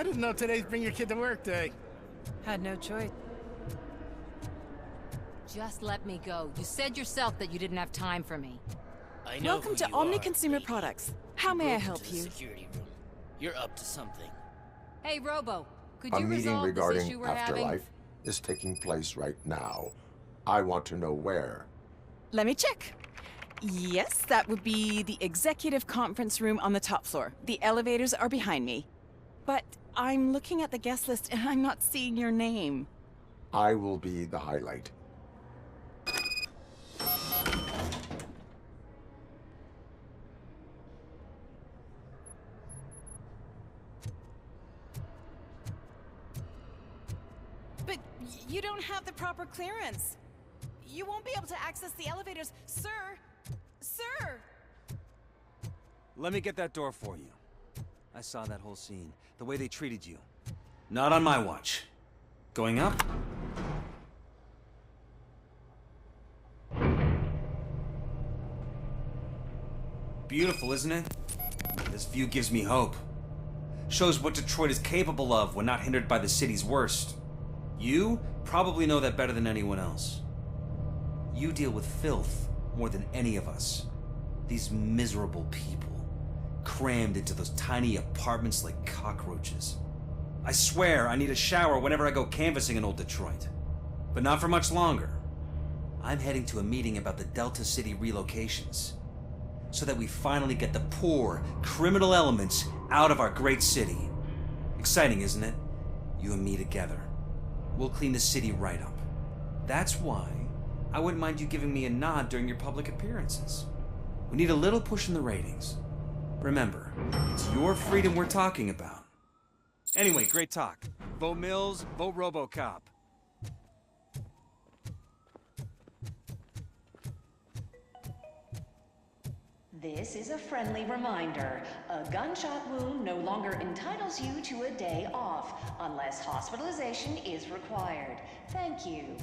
didn't know today's bring your kid to work day. Had no choice. Just let me go. You said yourself that you didn't have time for me. I know Welcome to Omni Consumer Products. How may I help you? Security room. You're up to something. Hey, Robo, could A you meeting resolve this regarding issue we're having? afterlife is taking place right now. I want to know where. Let me check. Yes, that would be the executive conference room on the top floor. The elevators are behind me. But I'm looking at the guest list and I'm not seeing your name. I will be the highlight. But you don't have the proper clearance. You won't be able to access the elevators, sir. Sir! Let me get that door for you. I saw that whole scene. The way they treated you. Not on my watch. Going up? Beautiful, isn't it? This view gives me hope. Shows what Detroit is capable of when not hindered by the city's worst. You probably know that better than anyone else. You deal with filth more than any of us. These miserable people, crammed into those tiny apartments like cockroaches. I swear I need a shower whenever I go canvassing in old Detroit. But not for much longer. I'm heading to a meeting about the Delta City relocations, so that we finally get the poor, criminal elements out of our great city. Exciting, isn't it? You and me together. We'll clean the city right up. That's why I wouldn't mind you giving me a nod during your public appearances. We need a little push in the ratings. Remember, it's your freedom we're talking about. Anyway, great talk. Vote Mills, vote Robocop. This is a friendly reminder. A gunshot wound no longer entitles you to a day off, unless hospitalization is required. Thank you.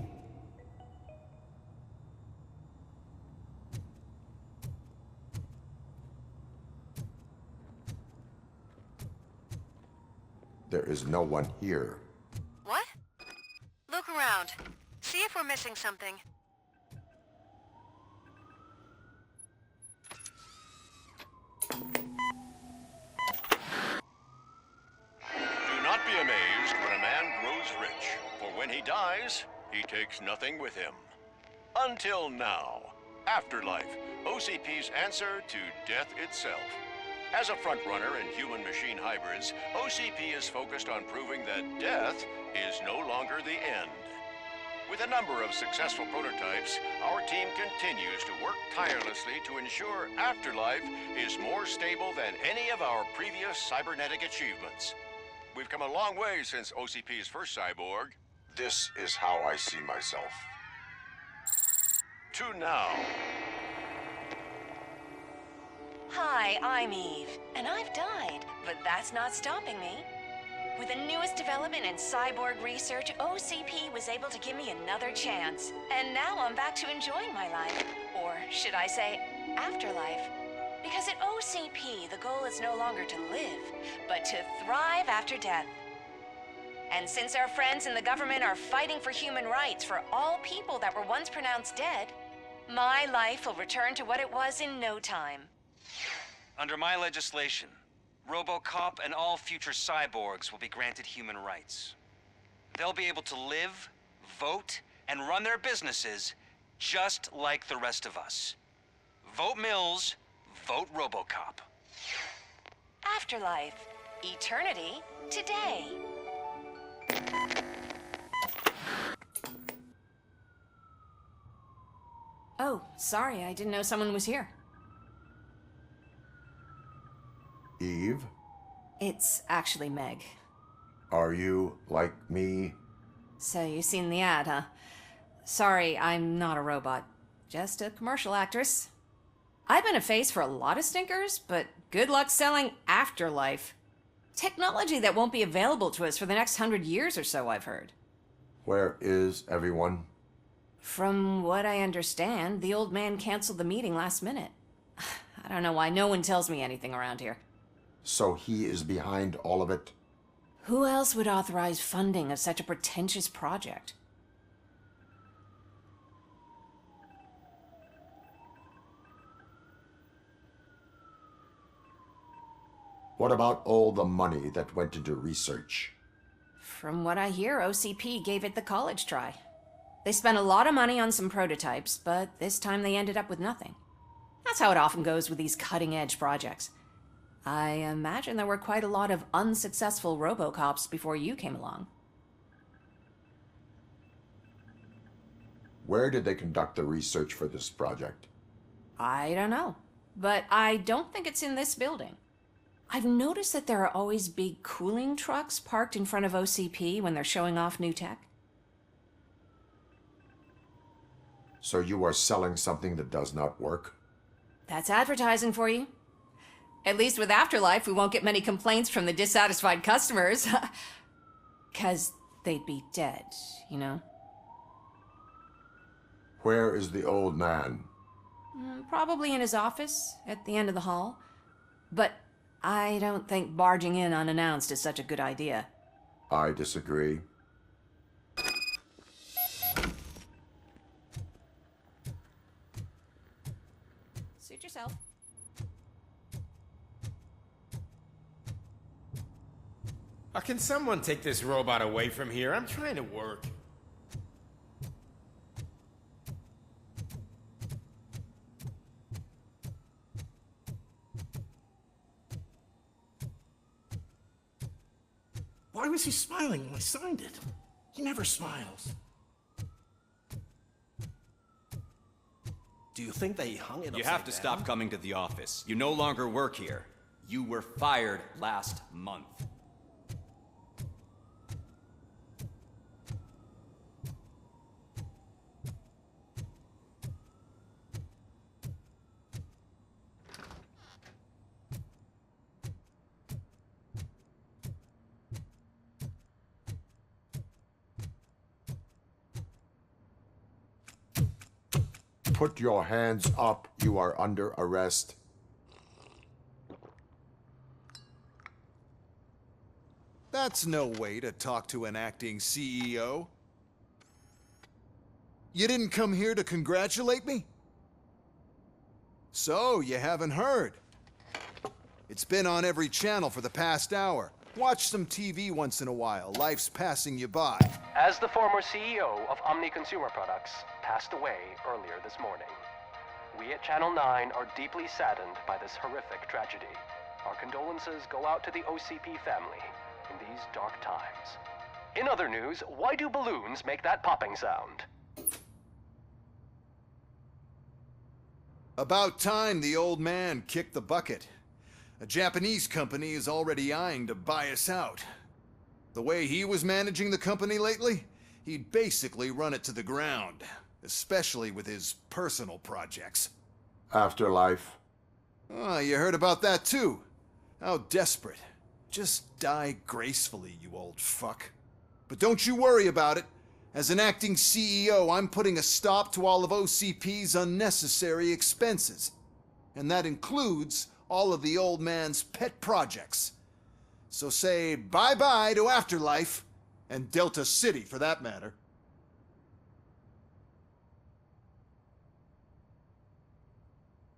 There is no one here. What? Look around. See if we're missing something. Do not be amazed when a man grows rich, for when he dies, he takes nothing with him. Until now. Afterlife, OCP's answer to death itself. As a frontrunner in human-machine hybrids, OCP is focused on proving that death is no longer the end. With a number of successful prototypes, our team continues to work tirelessly to ensure Afterlife is more stable than any of our previous cybernetic achievements. We've come a long way since OCP's first cyborg. This is how I see myself. To now. Hi, I'm Eve, and I've died, but that's not stopping me. With the newest development in cyborg research, OCP was able to give me another chance. And now I'm back to enjoying my life. Or should I say, afterlife. Because at OCP, the goal is no longer to live, but to thrive after death. And since our friends in the government are fighting for human rights for all people that were once pronounced dead, my life will return to what it was in no time. Under my legislation, Robocop and all future cyborgs will be granted human rights. They'll be able to live, vote, and run their businesses just like the rest of us. Vote Mills, vote Robocop. Afterlife. Eternity. Today. Oh, sorry, I didn't know someone was here. Eve, It's actually Meg. are you like me? So you've seen the ad, huh? Sorry, I'm not a robot. Just a commercial actress. I've been a face for a lot of stinkers, but good luck selling Afterlife. Technology that won't be available to us for the next 100 years or so, I've heard. Where is everyone? From what I understand, the old man canceled the meeting last minute. I don't know why no one tells me anything around here. So he is behind all of it? Who else would authorize funding of such a pretentious project? What about all the money that went into research? From what I hear, OCP gave it the college try. They spent a lot of money on some prototypes, but this time they ended up with nothing. That's how it often goes with these cutting-edge projects. I imagine there were quite a lot of unsuccessful Robocops before you came along. Where did they conduct the research for this project? I don't know, but I don't think it's in this building. I've noticed that there are always big cooling trucks parked in front of OCP when they're showing off new tech. So you are selling something that does not work? That's advertising for you. At least with Afterlife, we won't get many complaints from the dissatisfied customers. 'Cause they'd be dead, you know? Where is the old man? Probably in his office, at the end of the hall. But I don't think barging in unannounced is such a good idea. I disagree. Suit yourself. Can someone take this robot away from here? I'm trying to work. Why was he smiling when I signed it? He never smiles. Do you think they hung it You upside have to down? stop coming to the office. You no longer work here. You were fired last month. Put your hands up. You are under arrest. That's no way to talk to an acting CEO. You didn't come here to congratulate me? So, you haven't heard. It's been on every channel for the past hour. Watch some TV once in a while. Life's passing you by. As the former CEO of Omni Consumer Products passed away earlier this morning, we at Channel 9 are deeply saddened by this horrific tragedy. Our condolences go out to the OCP family in these dark times. In other news, why do balloons make that popping sound? About time the old man kicked the bucket. A Japanese company is already eyeing to buy us out. The way he was managing the company lately, he'd basically run it to the ground, especially with his personal projects. Afterlife. Oh, you heard about that too. How desperate. Just die gracefully, you old fuck. But don't you worry about it. As an acting CEO, I'm putting a stop to all of OCP's unnecessary expenses. And that includes all of the old man's pet projects. So say bye-bye to Afterlife, and Delta City for that matter.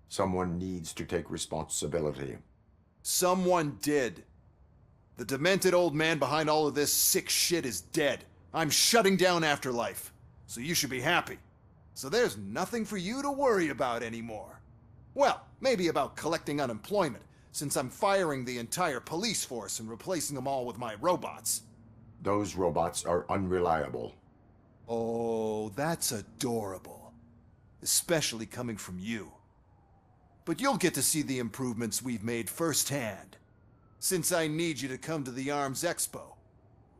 Someone needs to take responsibility. Someone did. The demented old man behind all of this sick shit is dead. I'm shutting down Afterlife, so you should be happy. So there's nothing for you to worry about anymore. Well, maybe about collecting unemployment, since I'm firing the entire police force and replacing them all with my robots. Those robots are unreliable. Oh, that's adorable. Especially coming from you. But you'll get to see the improvements we've made firsthand, since I need you to come to the ARMS Expo.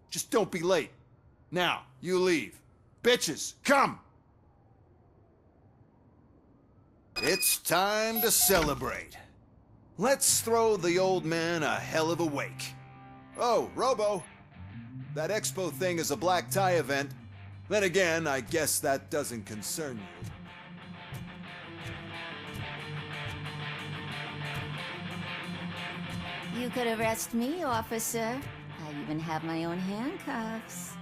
Just don't be late. Now, you leave. Bitches, come! It's time to celebrate. Let's throw the old man a hell of a wake. Oh, Robo, that expo thing is a black tie event. Then again, I guess that doesn't concern you. You could arrest me, officer. I even have my own handcuffs.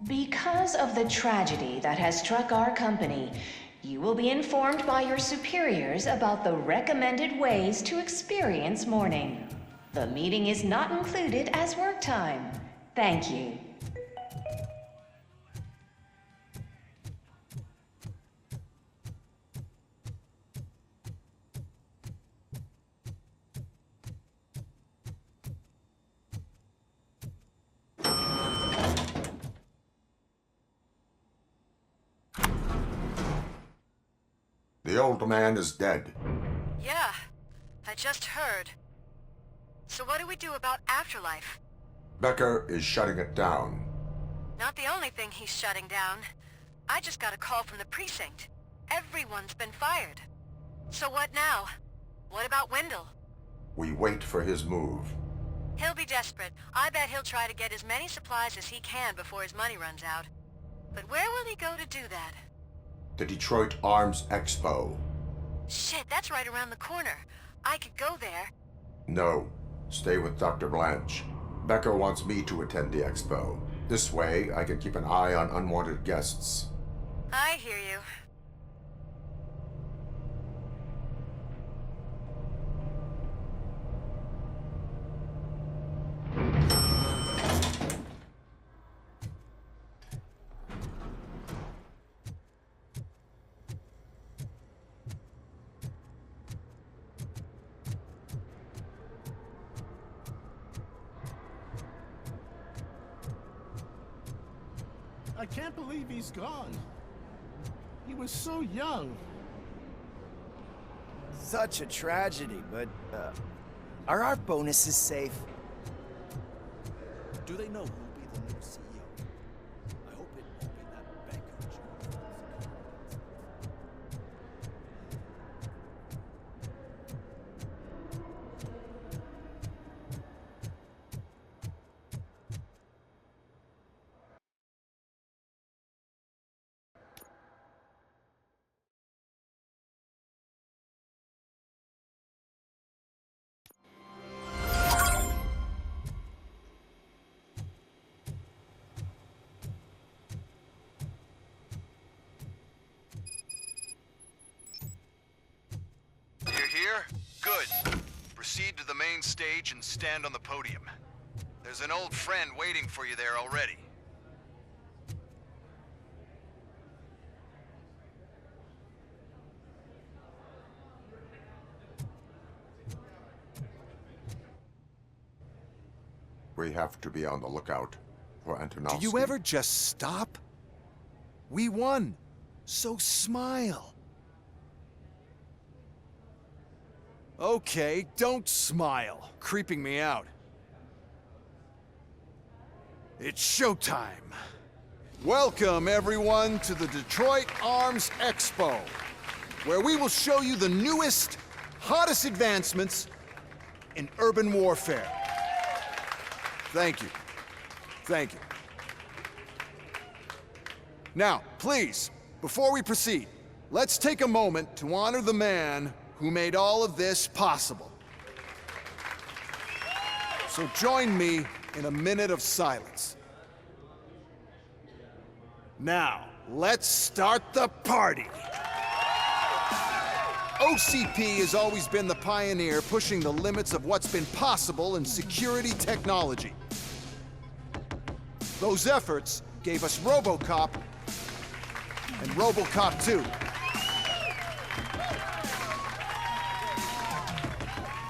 Because of the tragedy that has struck our company, you will be informed by your superiors about the recommended ways to experience mourning. The meeting is not included as work time. Thank you. The old man is dead. Yeah, I just heard. So what do we do about Afterlife? Becker is shutting it down. Not the only thing he's shutting down. I just got a call from the precinct. Everyone's been fired. So what now? What about Wendell? We wait for his move. He'll be desperate. I bet he'll try to get as many supplies as he can before his money runs out. But where will he go to do that? The Detroit Arms Expo. Shit, that's right around the corner. I could go there. No. Stay with Dr. Blanche. Becker wants me to attend the expo. This way, I can keep an eye on unwanted guests. I hear you. I can't believe he's gone. He was so young. Such a tragedy, but, are our bonuses safe? Do they know who'll be the new CEO? I hope it won't be that banker. You're here? Good. Proceed to the main stage and stand on the podium. There's an old friend waiting for you there already. We have to be on the lookout for Antonovsky. Do you ever just stop? We won, so smile. Okay, don't smile. Creeping me out. It's showtime. Welcome, everyone, to the Detroit Arms Expo, where we will show you the newest, hottest advancements in urban warfare. Thank you. Thank you. Now, please, before we proceed, let's take a moment to honor the man who made all of this possible. So join me in a minute of silence. Now, let's start the party. OCP has always been the pioneer pushing the limits of what's been possible in security technology. Those efforts gave us Robocop and Robocop 2.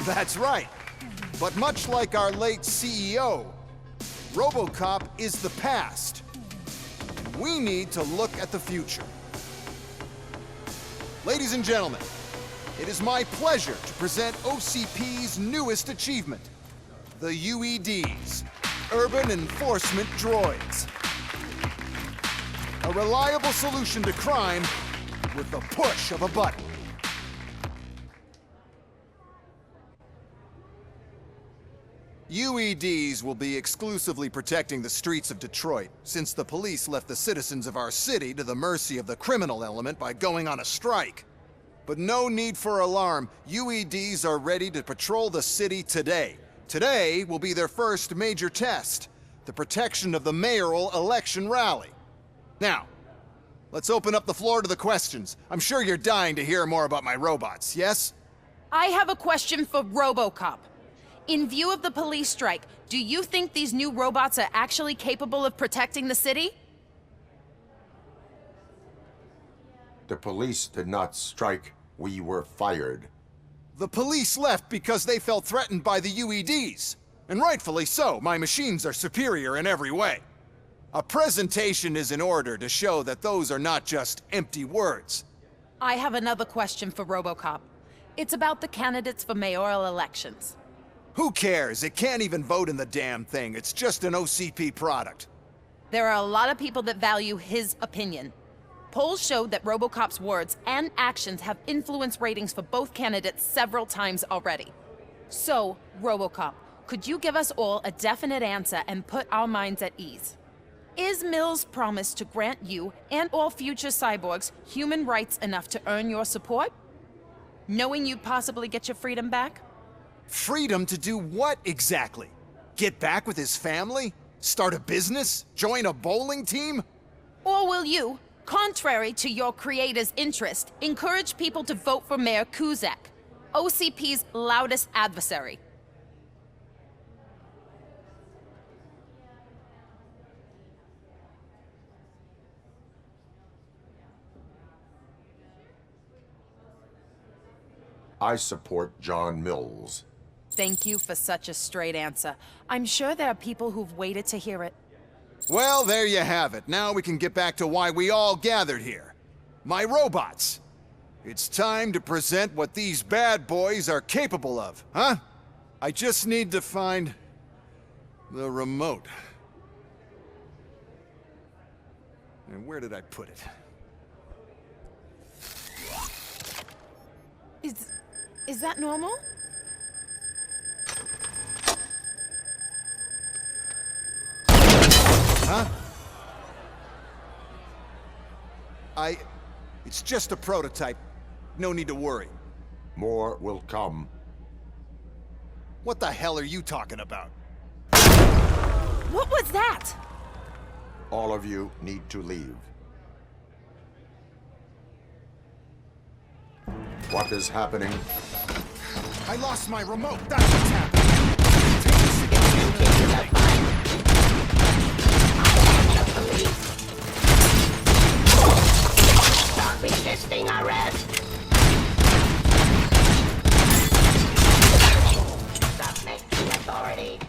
That's right. But much like our late CEO, Robocop is the past. We need to look at the future. Ladies and gentlemen, it is my pleasure to present OCP's newest achievement, the UEDs, Urban Enforcement Droids. A reliable solution to crime with the push of a button. UEDs will be exclusively protecting the streets of Detroit, since the police left the citizens of our city to the mercy of the criminal element by going on a strike. But no need for alarm. UEDs are ready to patrol the city today. Today will be their first major test, the protection of the mayoral election rally. Now, let's open up the floor to the questions. I'm sure you're dying to hear more about my robots, yes? I have a question for Robocop. In view of the police strike, do you think these new robots are actually capable of protecting the city? The police did not strike. We were fired. The police left because they felt threatened by the UEDs. And rightfully so. My machines are superior in every way. A presentation is in order to show that those are not just empty words. I have another question for Robocop. It's about the candidates for mayoral elections. Who cares? It can't even vote in the damn thing. It's just an OCP product. There are a lot of people that value his opinion. Polls showed that Robocop's words and actions have influenced ratings for both candidates several times already. So, Robocop, could you give us all a definite answer and put our minds at ease? Is Mills' promise to grant you and all future cyborgs human rights enough to earn your support? Knowing you'd possibly get your freedom back? Freedom to do what exactly? Get back with his family? Start a business? Join a bowling team? Or will you, contrary to your creator's interest, encourage people to vote for Mayor Kuzak, OCP's loudest adversary? I support John Mills. Thank you for such a straight answer. I'm sure there are people who've waited to hear it. Well, there you have it. Now we can get back to why we all gathered here. My robots. It's time to present what these bad boys are capable of, huh? I just need to find the remote. And where did I put it? Is that normal? Huh? It's just a prototype. No need to worry. More will come. What the hell are you talking about? What was that? All of you need to leave. What is happening? I lost my remote. That's what's happening. Stop resisting arrest. Submit to authority.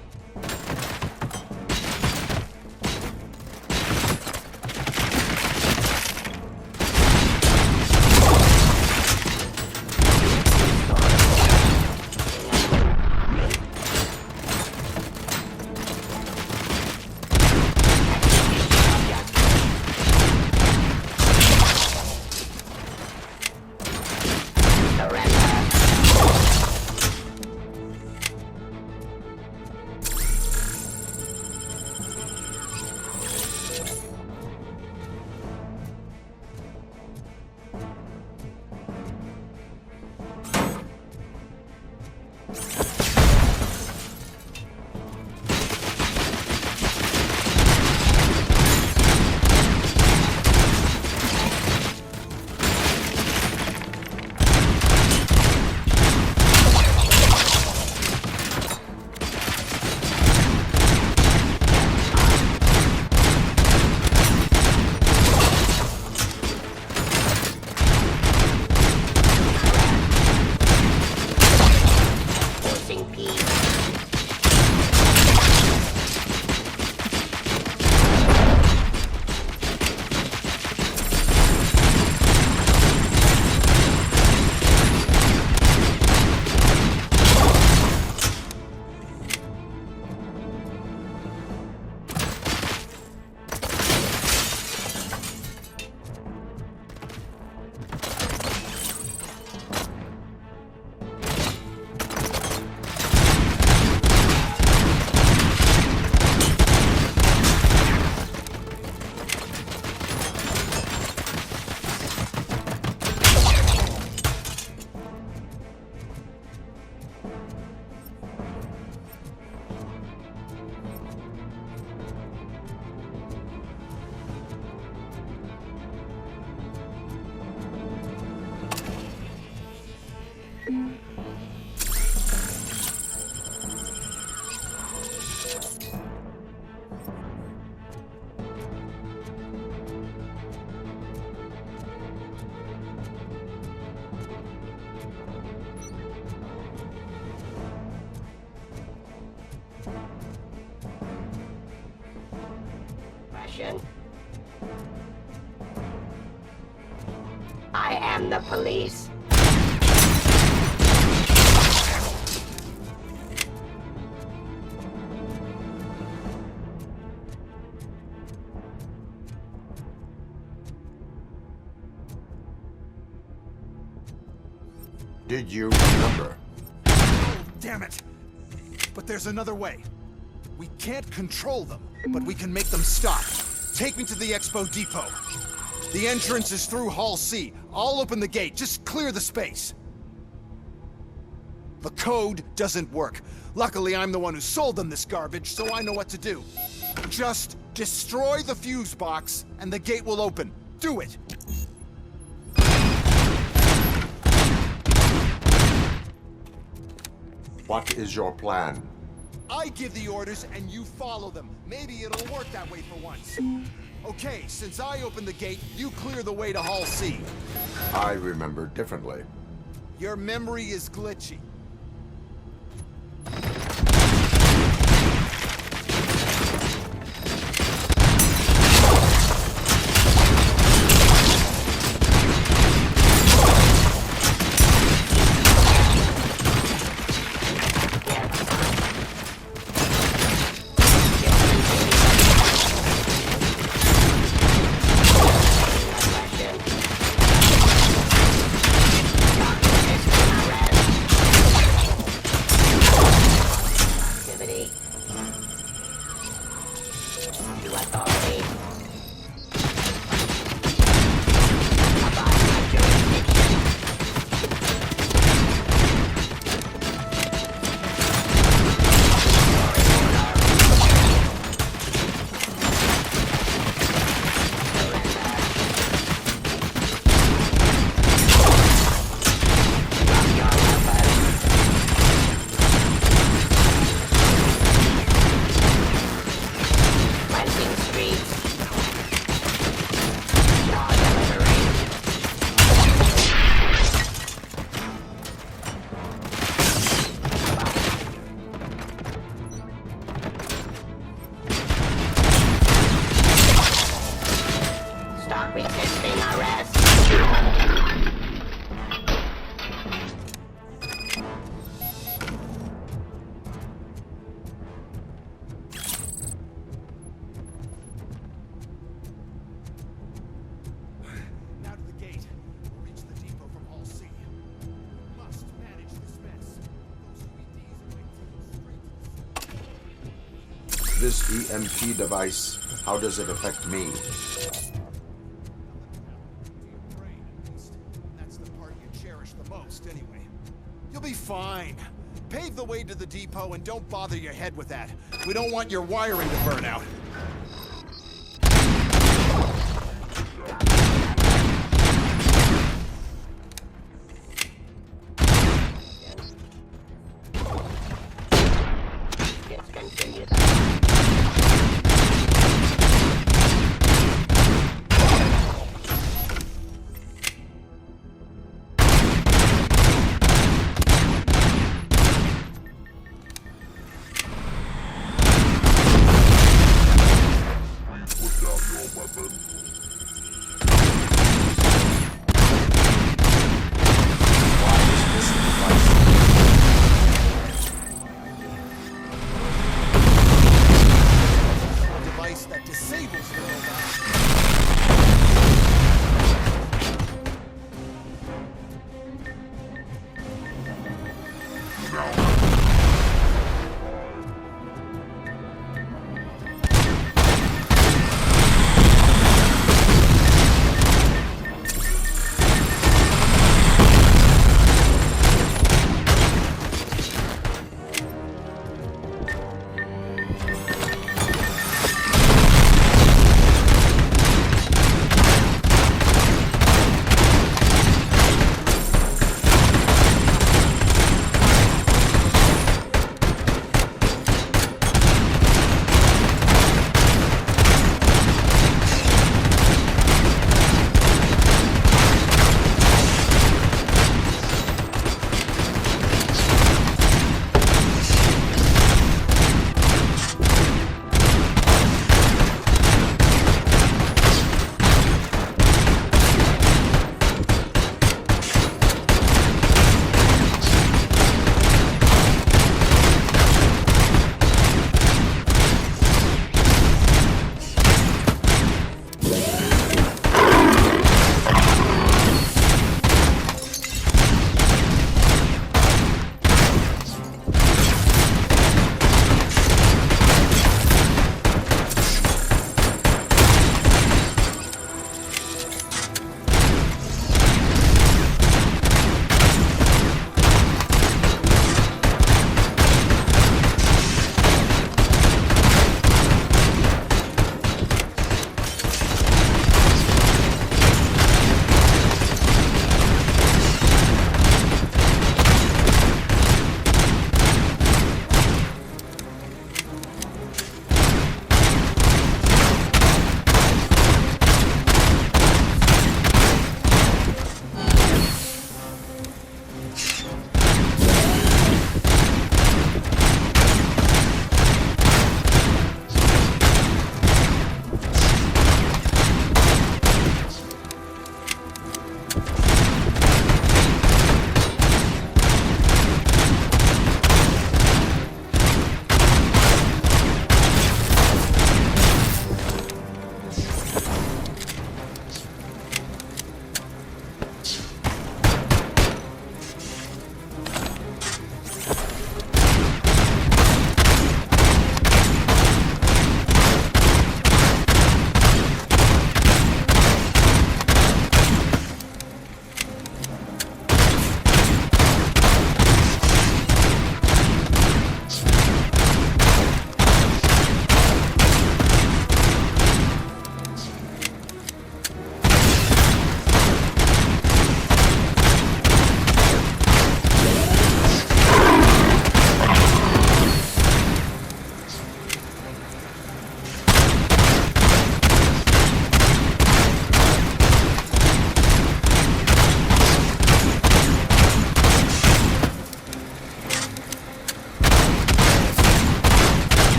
I am the police. Did you remember? Oh, damn it! But there's another way. We can't control them, but we can make them stop. Take me to the Expo Depot. The entrance is through Hall C. I'll open the gate. Just clear the space. The code doesn't work. Luckily, I'm the one who sold them this garbage, so I know what to do. Just destroy the fuse box, and the gate will open. Do it! What is your plan? I give the orders and you follow them. Maybe it'll work that way for once. Okay, since I opened the gate, you clear the way to Hall C. I remember differently. Your memory is glitchy. This EMP device, how does it affect me? That's the part you cherish the most, anyway. You'll be fine. Pave the way to the depot and don't bother your head with that. We don't want your wiring to burn out.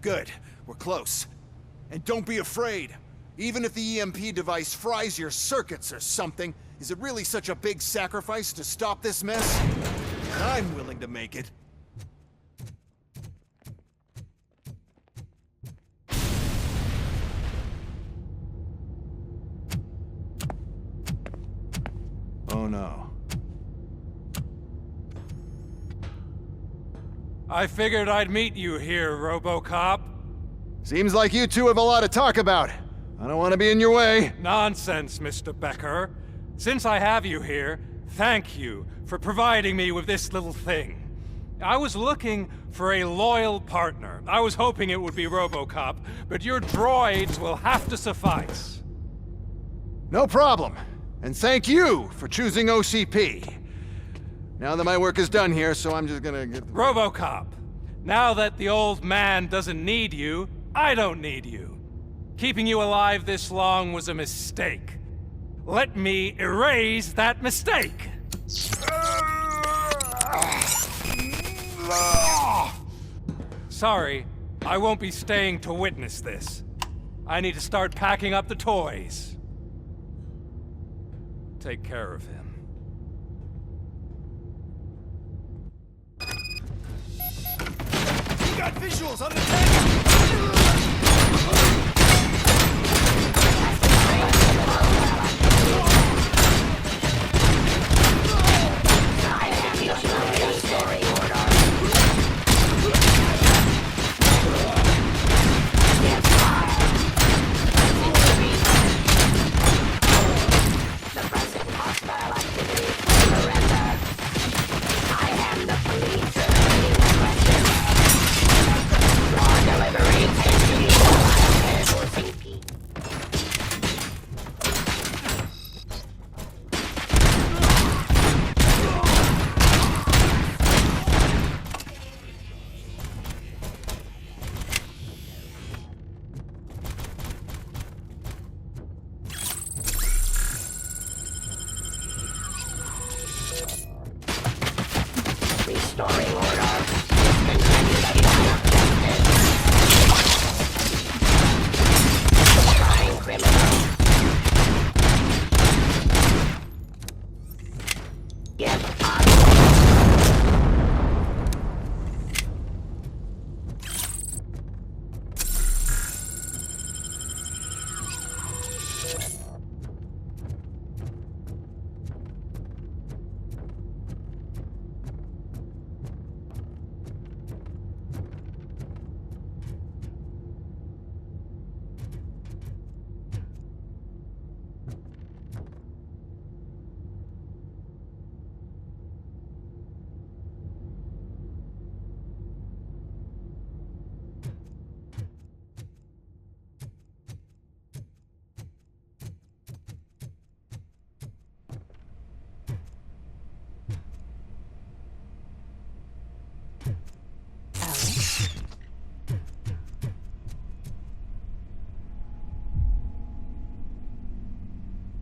Good. We're close. And don't be afraid. Even if the EMP device fries your circuits or something, is it really such a big sacrifice to stop this mess? I'm willing to make it. Oh no. I figured I'd meet you here, Robocop. Seems like you two have a lot to talk about. I don't want to be in your way. Nonsense, Mr. Becker. Since I have you here, thank you for providing me with this little thing. I was looking for a loyal partner. I was hoping it would be Robocop, but your droids will have to suffice. No problem. And thank you for choosing OCP. Now that my work is done here, so I'm just gonna get... Robocop, now that the old man doesn't need you, I don't need you. Keeping you alive this long was a mistake. Let me erase that mistake! Sorry, I won't be staying to witness this. I need to start packing up the toys. Take care of him. We got visuals on the tank!